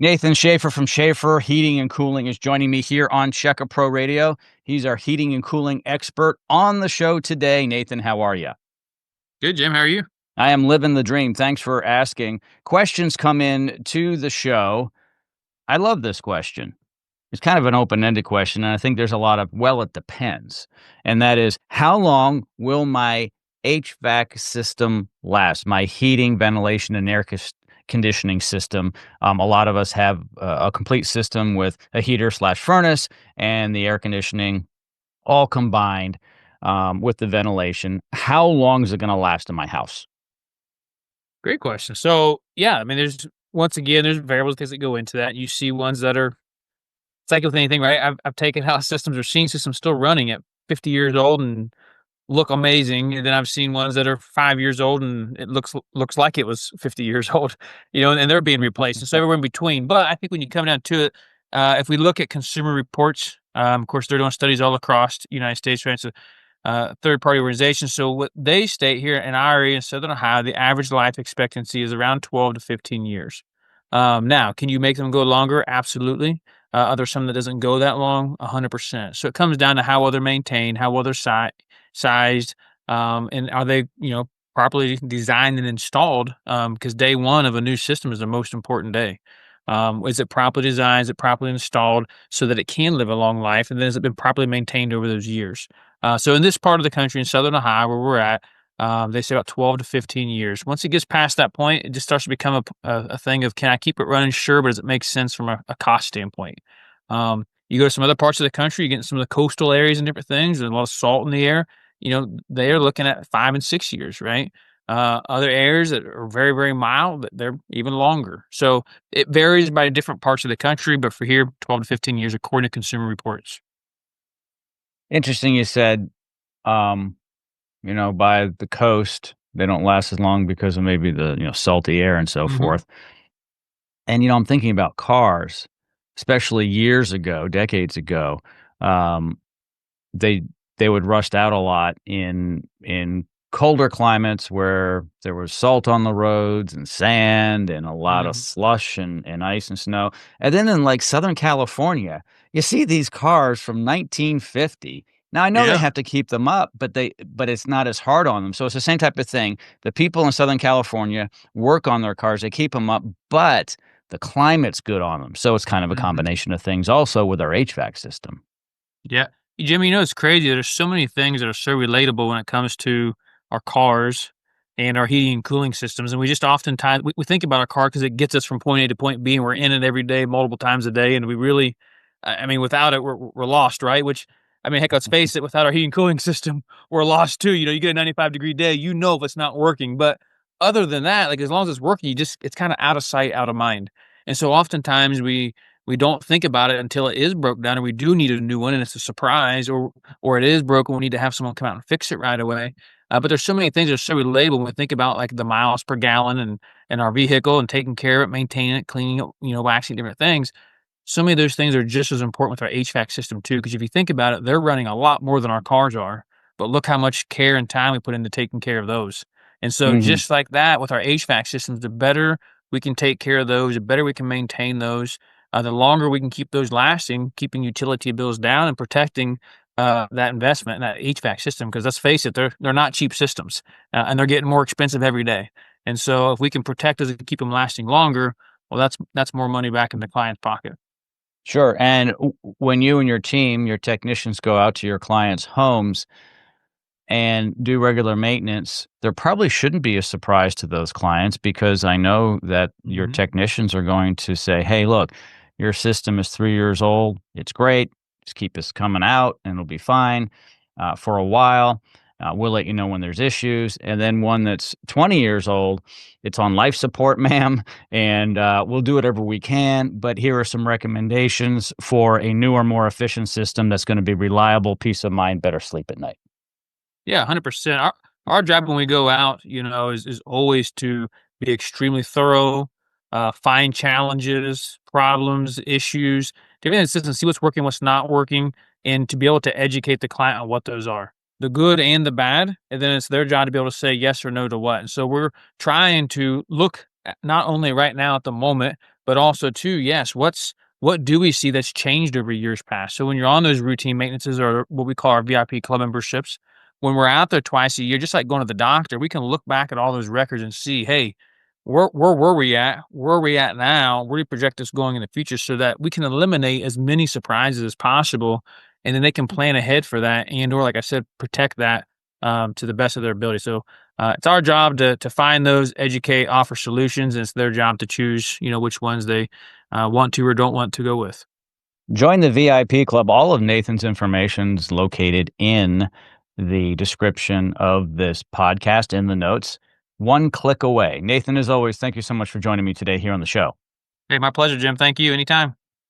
Nathan Shafer from Shafer Heating and Cooling is joining me here on Checker Pro Radio. He's our heating and cooling expert on the show today. Nathan, how are you? Good, Jim. How are you? I am living the dream. Thanks for asking. Questions come in to the show. I love this question. It's kind of an open-ended question, and I think there's a lot of, well, it depends. And that is, how long will my HVAC system last? My heating, ventilation, and conditioning system. A lot of us have a complete system with a heater slash furnace and the air conditioning all combined with the ventilation. How long is it going to last in my house? Great question. So, yeah, I mean, there's variables things that go into that. You see ones that are it's like with anything, right? I've taken house systems or seen systems still running at 50 years old and look amazing, and then I've seen ones that are 5 years old and it looks like it was 50 years old, and they're being replaced, and so everywhere in between. But I think when you come down to it, if we look at consumer reports, of course, they're doing studies all across the United States, right? So, third-party organizations. So what they state here in our area in Southern Ohio, the average life expectancy is around 12 to 15 years. Now, can you make them go longer? Absolutely. Are there some that doesn't go that long? 100%. So it comes down to how well they're maintained, how well they're sized, and are they, properly designed and installed? Because day one of a new system is the most important day. Is it properly designed? Is it properly installed so that it can live a long life? And then has it been properly maintained over those years? So in this part of the country, in Southern Ohio, where we're at, they say about 12 to 15 years. Once it gets past that point, it just starts to become a thing of, can I keep it running? Sure, but does it make sense from a cost standpoint? You go to some other parts of the country, you get in some of the coastal areas and different things, there's a lot of salt in the air. They're looking at 5 and 6 years, right? Other areas that are very, very mild, they're even longer. So it varies by different parts of the country, but for here, 12 to 15 years, according to Consumer Reports. Interesting you said, by the coast, they don't last as long because of maybe the, salty air and so Mhm. forth. And, I'm thinking about cars, especially years ago, decades ago. Um, they they would rust out a lot in colder climates where there was salt on the roads and sand and a lot of Mhm. slush and ice and snow. And then in, like, Southern California, you see these cars from 1950. Now, I know they Yeah. have to keep them up, but it's not as hard on them. So it's the same type of thing. The people in Southern California work on their cars, they keep them up, but the climate's good on them. So it's kind of a Mhm. combination of things also with our HVAC system. Yeah. Jimmy, it's crazy. There's so many things that are so relatable when it comes to our cars and our heating and cooling systems. And we just oftentimes we think about our car because it gets us from point A to point B, and we're in it every day, multiple times a day. And we really, I mean, without it, we're lost, right? Which, I mean, heck, let's face it, without our heating and cooling system, we're lost too. You get a 95-degree day, if it's not working. But other than that, like as long as it's working, it's kind of out of sight, out of mind. And so oftentimes we don't think about it until it is broke down and we do need a new one and it's a surprise, or it is broken. We need to have someone come out and fix it right away. But there's so many things that are so relatable when we think about like the miles per gallon and our vehicle and taking care of it, maintaining it, cleaning it, waxing different things. So many of those things are just as important with our HVAC system too. Because if you think about it, they're running a lot more than our cars are. But look how much care and time we put into taking care of those. And so Mhm. just like that with our HVAC systems, the better we can take care of those, the better we can maintain those, the longer we can keep those lasting, keeping utility bills down and protecting that investment in that HVAC system. Because let's face it, they're not cheap systems, and they're getting more expensive every day. And so, if we can protect those and keep them lasting longer, well, that's more money back in the client's pocket. Sure, and when you and your team, your technicians go out to your clients' homes and do regular maintenance, there probably shouldn't be a surprise to those clients because I know that your Hmm. technicians are going to say, "Hey, look, your system is 3 years old. It's great. Just keep this coming out, and it'll be fine for a while. We'll let you know when there's issues." And then one that's 20 years old, it's on life support, ma'am, and we'll do whatever we can. But here are some recommendations for a newer, more efficient system that's going to be reliable, peace of mind, better sleep at night. Yeah, 100%. Our job when we go out, is always to be extremely thorough, find challenges, problems, issues, different in the system, see what's working, what's not working, and to be able to educate the client on what those are, the good and the bad. And then it's their job to be able to say yes or no to what. And so we're trying to look not only right now at the moment, but also too, yes, what do we see that's changed over years past? So when you're on those routine maintenances or what we call our VIP club memberships, when we're out there twice a year, just like going to the doctor, we can look back at all those records and see, hey, where were we at? Where are we at now? Where do you project us going in the future so that we can eliminate as many surprises as possible, and then they can plan ahead for that and or like I said, protect that to the best of their ability. So it's our job to find those, educate, offer solutions, and it's their job to choose, which ones they want to or don't want to go with. Join the VIP club. All of Nathan's information is located in the description of this podcast in the notes. One click away. Nathan, as always, thank you so much for joining me today here on the show. Hey, my pleasure, Jim. Thank you. Anytime.